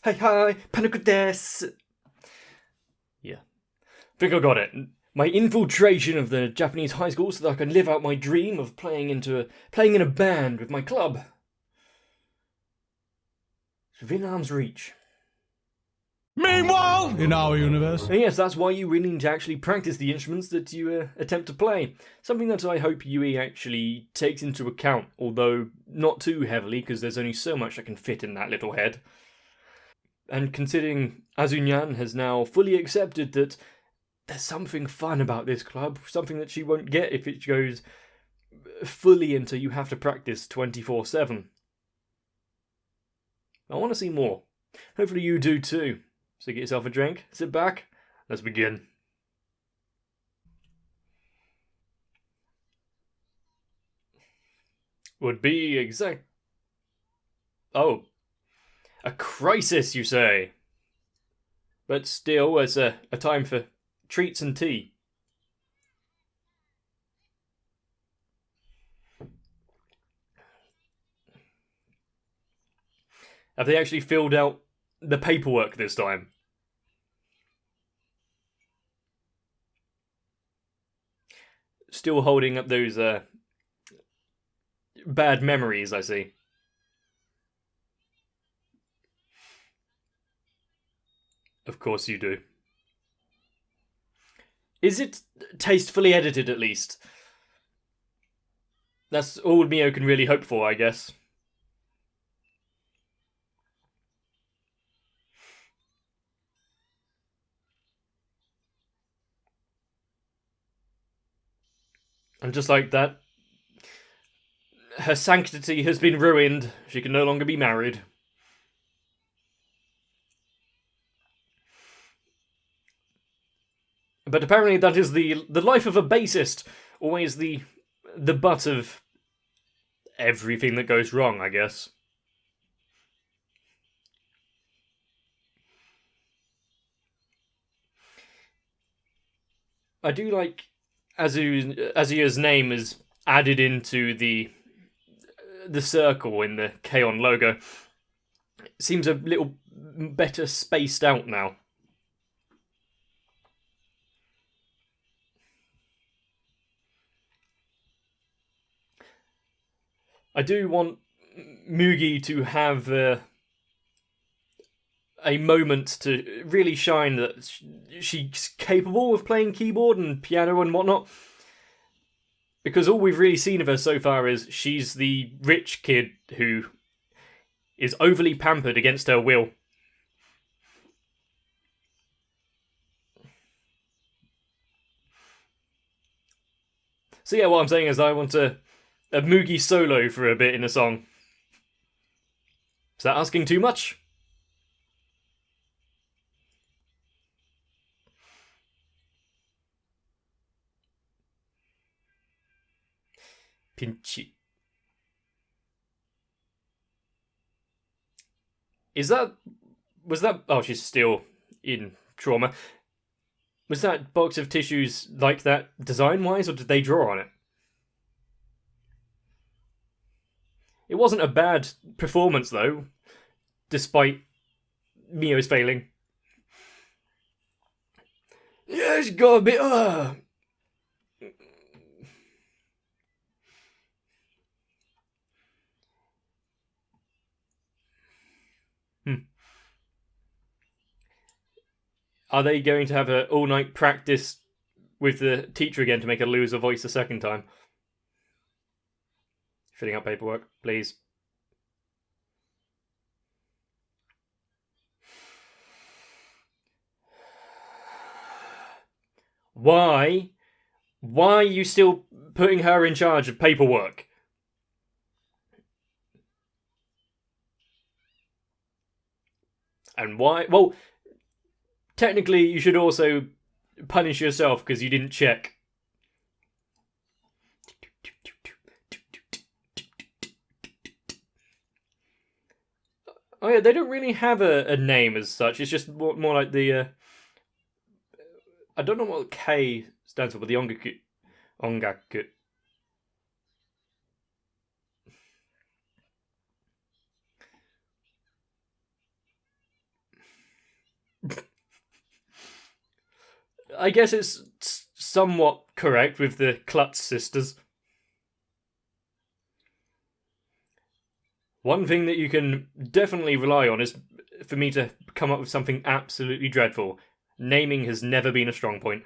Hi, panaku desu. Yeah. Think I got it. My infiltration of the Japanese high school so that I can live out my dream of playing in a band with my club. It's within arm's reach. Meanwhile, in our universe. And yes, that's why you really need to actually practice the instruments that you attempt to play. Something that I hope UE actually takes into account, although not too heavily, because there's only so much that can fit in that little head. And considering Azunyan has now fully accepted that there's something fun about this club, something that she won't get if it goes fully into you have to practice 24/7. I want to see more. Hopefully you do too. So get yourself a drink, sit back, let's begin. Would be exact. Oh, a crisis, you say? But still, as a time for treats and tea. Have they actually filled out the paperwork this time? Still holding up those bad memories, I see. Of course you do. Is it tastefully edited, at least? That's all Mio can really hope for, I guess. And just like that, her sanctity has been ruined. She can no longer be married. But apparently that is the life of a bassist. Always the butt of everything that goes wrong, I guess. I do like Azuya's name is added into the circle in the K-On! Logo. It seems a little better spaced out now. I do want Mugi to have a moment to really shine that she's capable of playing keyboard and piano and whatnot. Because all we've really seen of her so far is she's the rich kid who is overly pampered against her will. So yeah, what I'm saying is I want a Mugi solo for a bit in a song. Is that asking too much? Pinchy. Was that... Oh, she's still in trauma. Was that box of tissues like that design-wise, or did they draw on it? It wasn't a bad performance, though, despite Mio's failing. Yeah, it's got a bit... Are they going to have an all-night practice with the teacher again to make her lose her voice a second time? Filling out paperwork, please. Why? Why are you still putting her in charge of paperwork? And why? Well, technically, you should also punish yourself because you didn't check. Oh yeah, they don't really have a name as such. It's just more like the... I don't know what K stands for, but the ongaku. Ongaku. I guess it's somewhat correct with the Klutz sisters. One thing that you can definitely rely on is for me to come up with something absolutely dreadful. Naming has never been a strong point.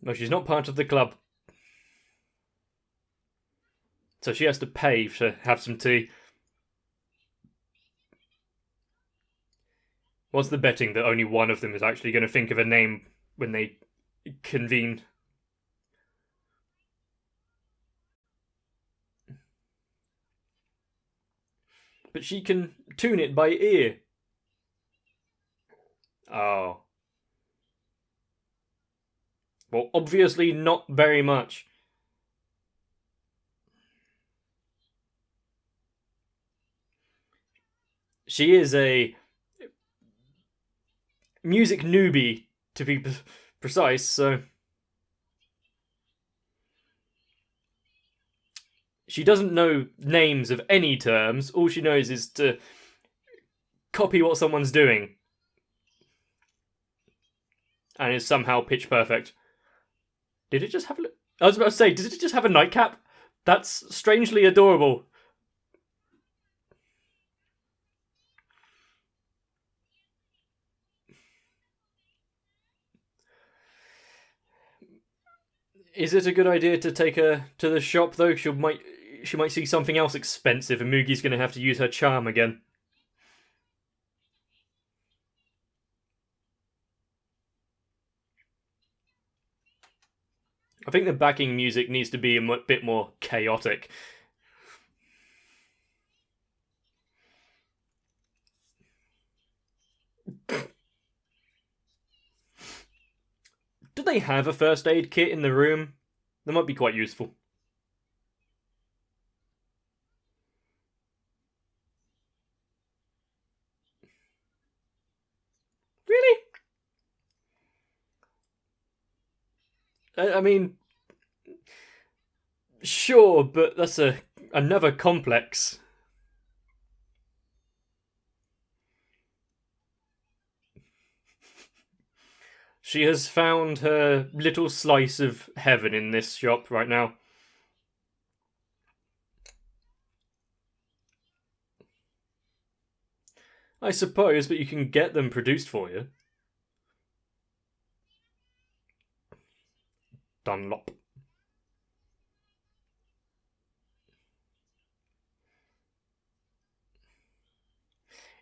No, she's not part of the club. So she has to pay to have some tea. What's the betting that only one of them is actually going to think of a name when they convene? But she can tune it by ear. Oh. Well, obviously not very much. She is a music newbie, to be precise, so... She doesn't know names of any terms. All she knows is to copy what someone's doing. And is somehow pitch perfect. Did it just have a... I was about to say, did it just have a nightcap? That's strangely adorable. Is it a good idea to take her to the shop, though? She might see something else expensive, and Mugi's going to have to use her charm again. I think the backing music needs to be a bit more chaotic. Do they have a first aid kit in the room? That might be quite useful. Really? I mean, sure, but that's another complex. She has found her little slice of heaven in this shop right now. I suppose, but you can get them produced for you. Dunlop.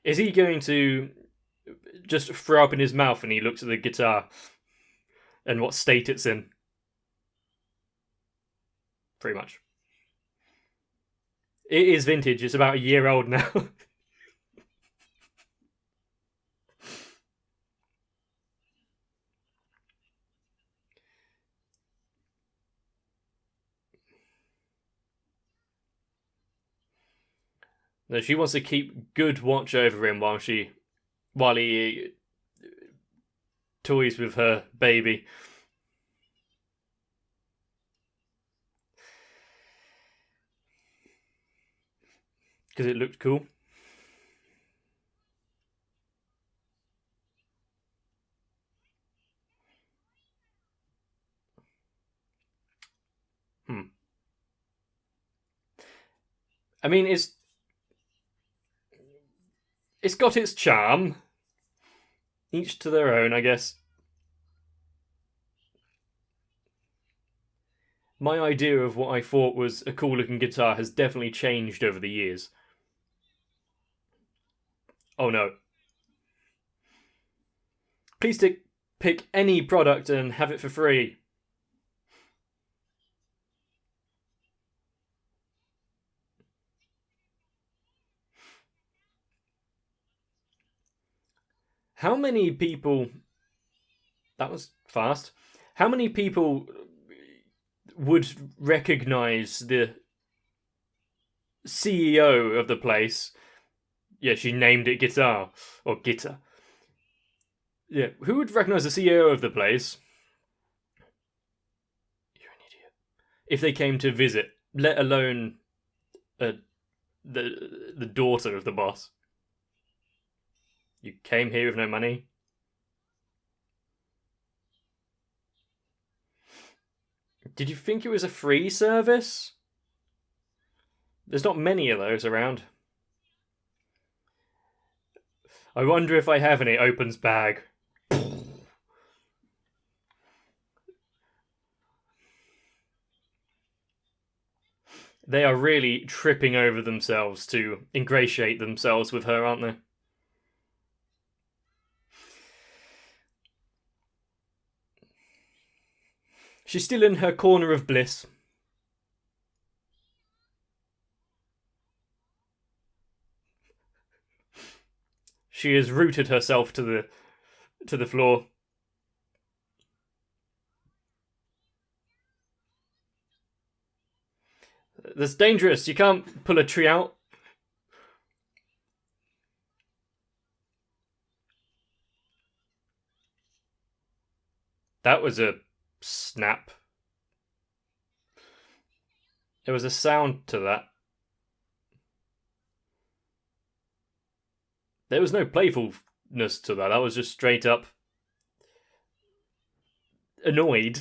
Is he going to just throw up in his mouth and he looks at the guitar and what state it's in? Pretty much. It is vintage. It's about a year old now. No, she wants to keep good watch over him while he toys with her baby. Because it looked cool. I mean, it's got its charm. Each to their own, I guess. My idea of what I thought was a cool looking guitar has definitely changed over the years. Oh no. Please pick any product and have it for free. How many people... That was fast. How many people would recognise the CEO of the place? Yeah, she named it Guitar. Or Gitter. Yeah, who would recognise the CEO of the place? if they came to visit, let alone uh, the daughter of the boss. You came here with no money? Did you think it was a free service? There's not many of those around. I wonder if I have any. Opens bag. They are really tripping over themselves to ingratiate themselves with her, aren't they? She's still in her corner of bliss. She has rooted herself to the floor. That's dangerous. You can't pull a tree out. That was a snap. There was a sound to that. There was no playfulness to that. That was just straight up annoyed.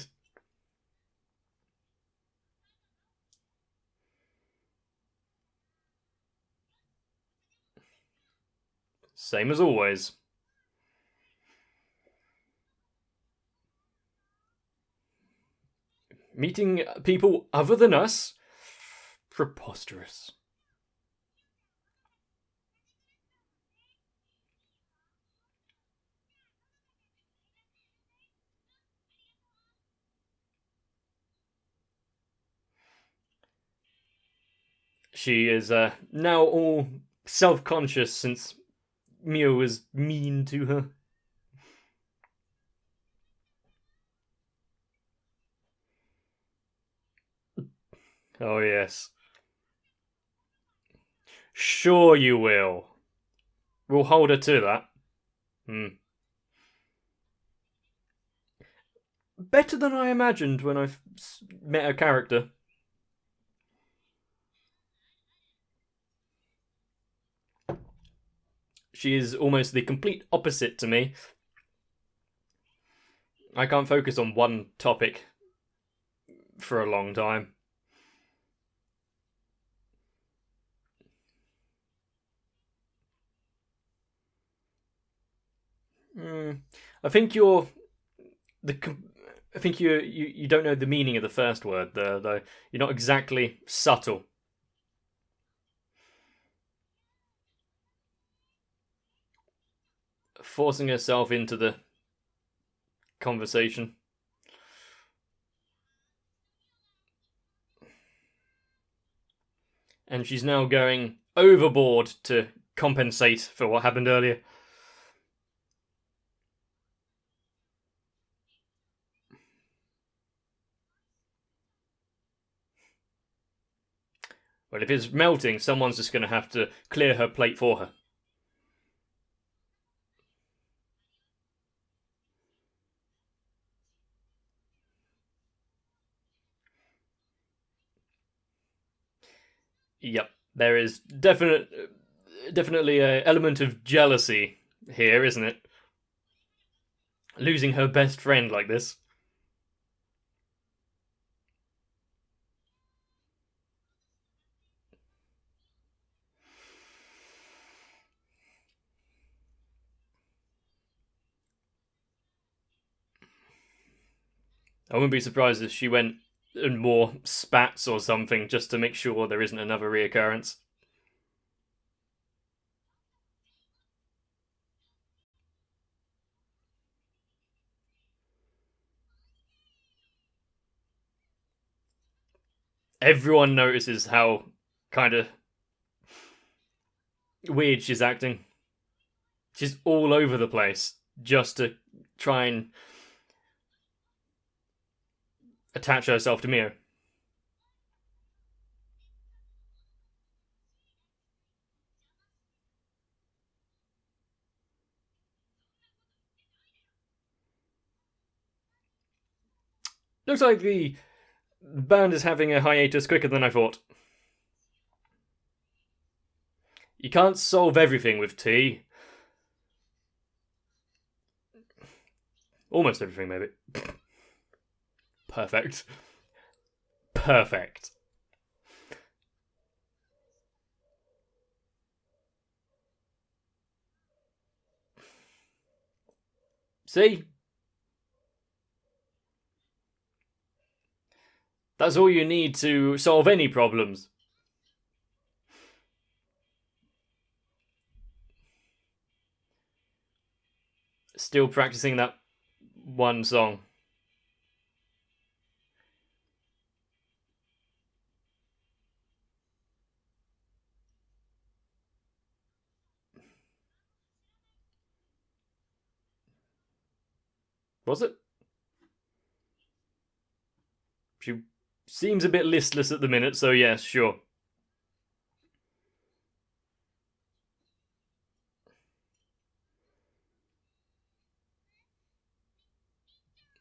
Same as always. Meeting people other than us? Preposterous. She is now all self-conscious since Mio was mean to her. Oh, yes. Sure you will. We'll hold her to that. Better than I imagined when I met her character. She is almost the complete opposite to me. I can't focus on one topic for a long time. I think you're I think you don't know the meaning of the first word there, though. You're not exactly subtle. Forcing herself into the conversation. And she's now going overboard to compensate for what happened earlier. Well, if it's melting, someone's just going to have to clear her plate for her. Yep, there is definitely an element of jealousy here, isn't it? Losing her best friend like this. I wouldn't be surprised if she went and more spats or something just to make sure there isn't another reoccurrence. Everyone notices how kind of weird she's acting. She's all over the place just to try and attach herself to Mio. Looks like the band is having a hiatus quicker than I thought. You can't solve everything with tea. Almost everything, maybe. Perfect. Perfect. See? That's all you need to solve any problems. Still practicing that one song. Was it? She seems a bit listless at the minute, so yes, sure.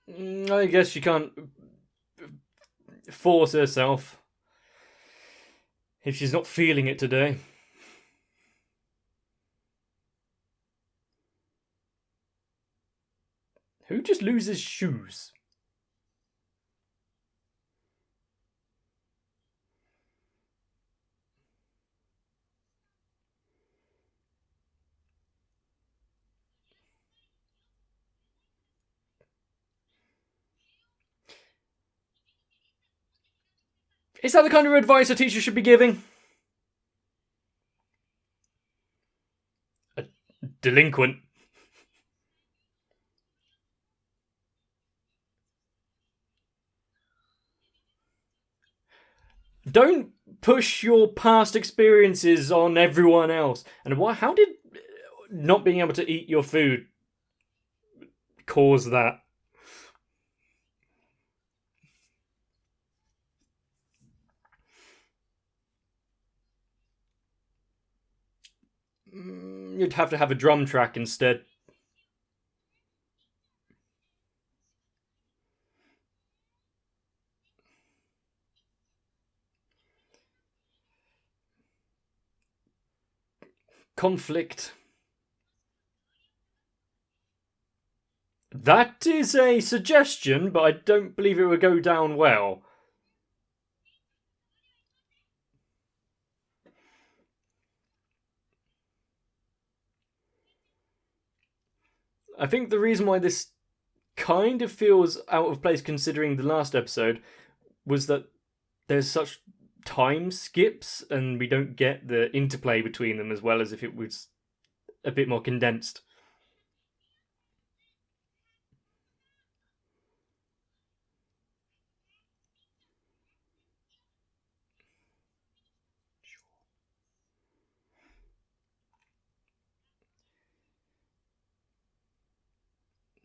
I guess she can't force herself if she's not feeling it today. Who just loses shoes? Is that the kind of advice a teacher should be giving? A delinquent. Don't push your past experiences on everyone else. And why? How did not being able to eat your food cause that? You'd have to have a drum track instead. Conflict. That is a suggestion, but I don't believe it would go down well. I think the reason why this kind of feels out of place considering the last episode was that there's such time skips and we don't get the interplay between them as well as if it was a bit more condensed.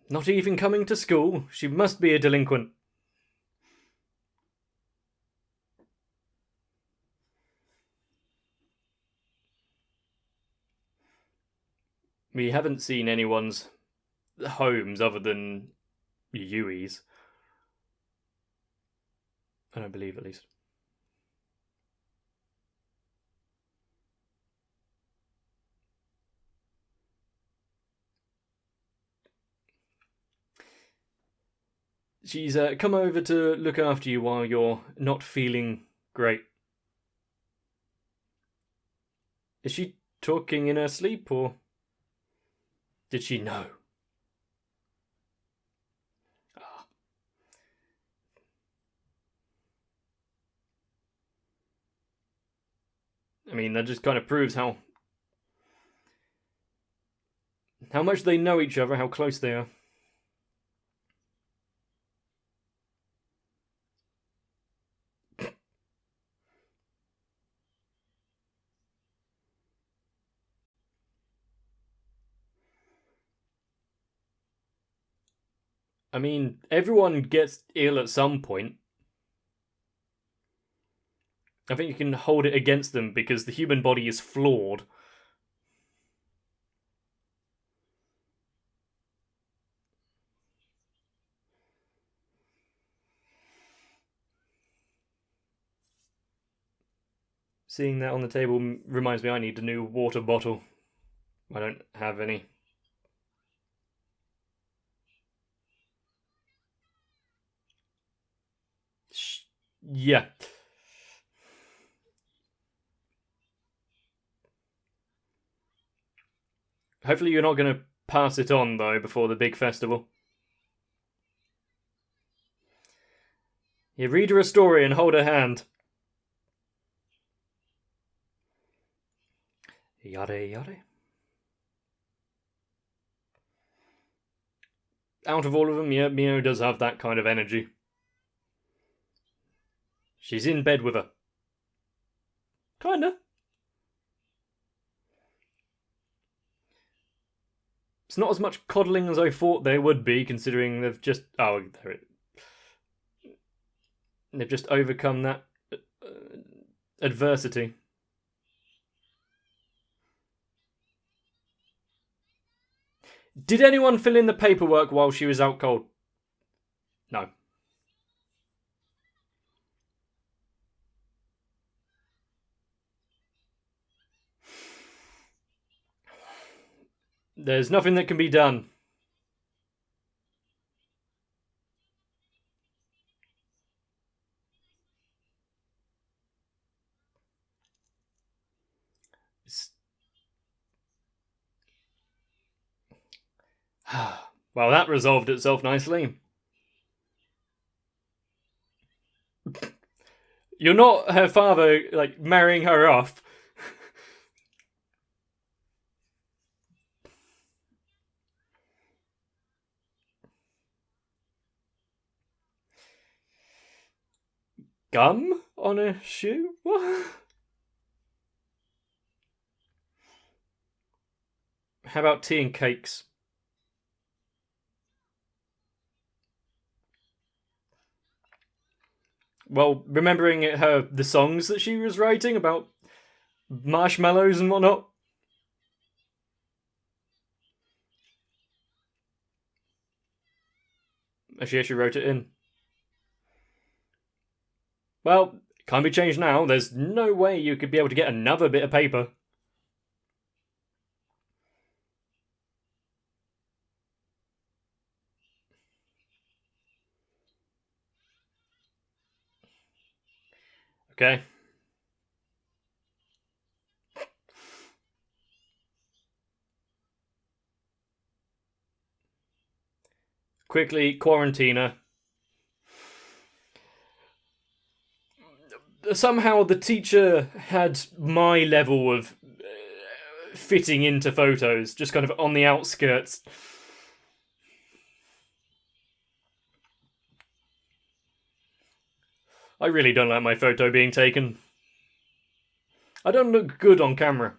Not even coming to school. She must be a delinquent. We haven't seen anyone's homes other than Yui's. I don't believe, at least. She's come over to look after you while you're not feeling great. Is she talking in her sleep, or did she know? I mean, that just kind of proves how much they know each other, how close they are. I mean, everyone gets ill at some point. I think you can hold it against them because the human body is flawed. Seeing that on the table reminds me I need a new water bottle. I don't have any. Yeah. Hopefully you're not going to pass it on, though, before the big festival. You read her a story and hold her hand. Yada yada. Out of all of them, yeah, Mio does have that kind of energy. She's in bed with her. Kinda. It's not as much coddling as I thought they would be, considering they've just... Oh, there it... They've just overcome that adversity. Did anyone fill in the paperwork while she was out cold? No. There's nothing that can be done. Well, that resolved itself nicely. You're not her father, like, marrying her off. Gum on a shoe? What? How about tea and cakes? Well, remembering the songs that she was writing about marshmallows and whatnot. She actually wrote it in. Well, it can't be changed now. There's no way you could be able to get another bit of paper. Okay. Quickly, quarantine her. Somehow the teacher had my level of fitting into photos, just kind of on the outskirts. I really don't like my photo being taken. I don't look good on camera.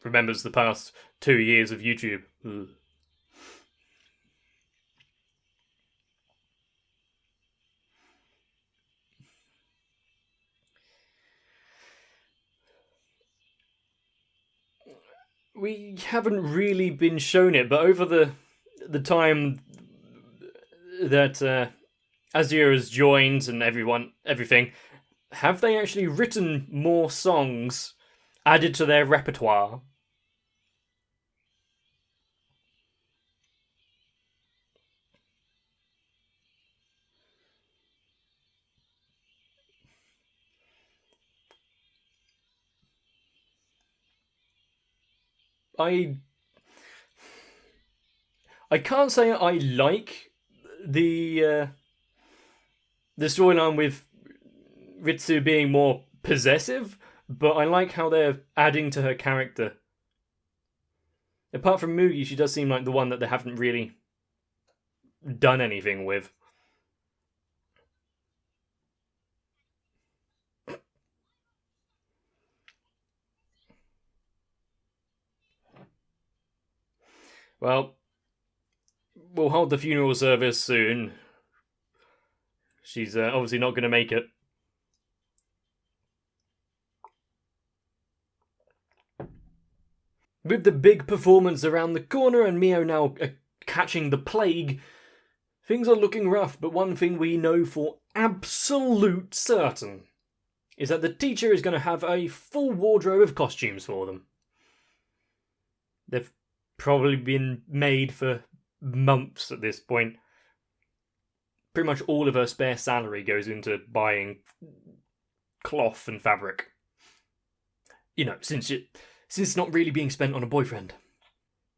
Remembers the past 2 years of YouTube. Ugh. We haven't really been shown it, but over the time that Azure has joined and everything, have they actually written more songs added to their repertoire? I can't say I like the storyline with Ritsu being more possessive, but I like how they're adding to her character. Apart from Mugi, she does seem like the one that they haven't really done anything with. Well, we'll hold the funeral service soon. She's obviously not going to make it. With the big performance around the corner and Mio now catching the plague, Things are looking rough, but one thing we know for absolute certain is that the teacher is going to have a full wardrobe of costumes for them. They've probably been made for months at this point. Pretty much all of her spare salary goes into buying cloth and fabric. You know, since it's not really being spent on a boyfriend.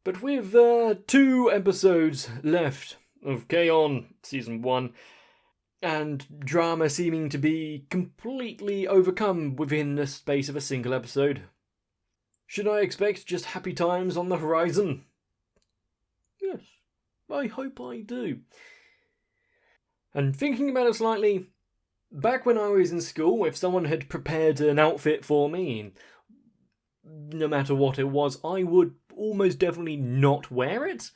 But with 2 episodes left of K-On! Season 1, and drama seeming to be completely overcome within the space of a single episode, should I expect just happy times on the horizon? Yes, I hope I do. And thinking about it slightly, back when I was in school, if someone had prepared an outfit for me, no matter what it was, I would almost definitely not wear it,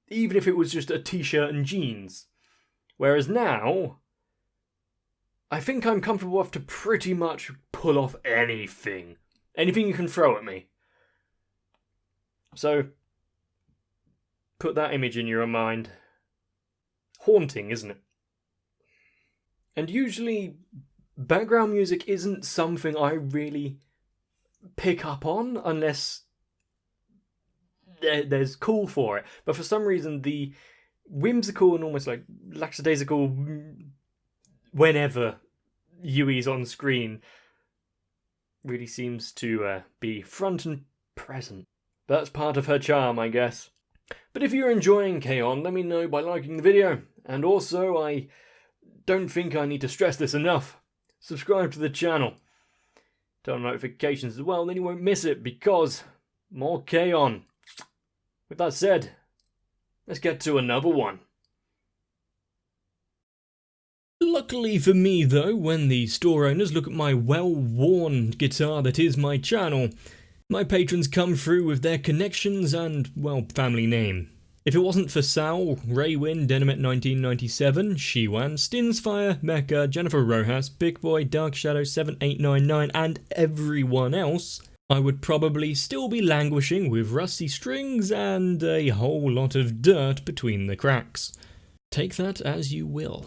even if it was just a t-shirt and jeans. Whereas now, I think I'm comfortable enough to pretty much pull off anything. Anything you can throw at me. So, put that image in your mind. Haunting, isn't it? And usually, background music isn't something I really pick up on unless there's call for it. But for some reason, the whimsical and almost like lackadaisical whenever Yui's on screen really seems to be front and present. But that's part of her charm, I guess. But if you're enjoying K-On!, let me know by liking the video. And also, I don't think I need to stress this enough. Subscribe to the channel. Turn on notifications as well, then you won't miss it, because more K-On! With that said, let's get to another one. Luckily for me though, when the store owners look at my well-worn guitar that is my channel, my patrons come through with their connections and, well, family name. If it wasn't for Sal, Raywin, Denamet1997, Shiwan, Stinsfire, Mecca, Jennifer Rojas, Big Boy, Dark Shadow 7899 and everyone else, I would probably still be languishing with rusty strings and a whole lot of dirt between the cracks. Take that as you will.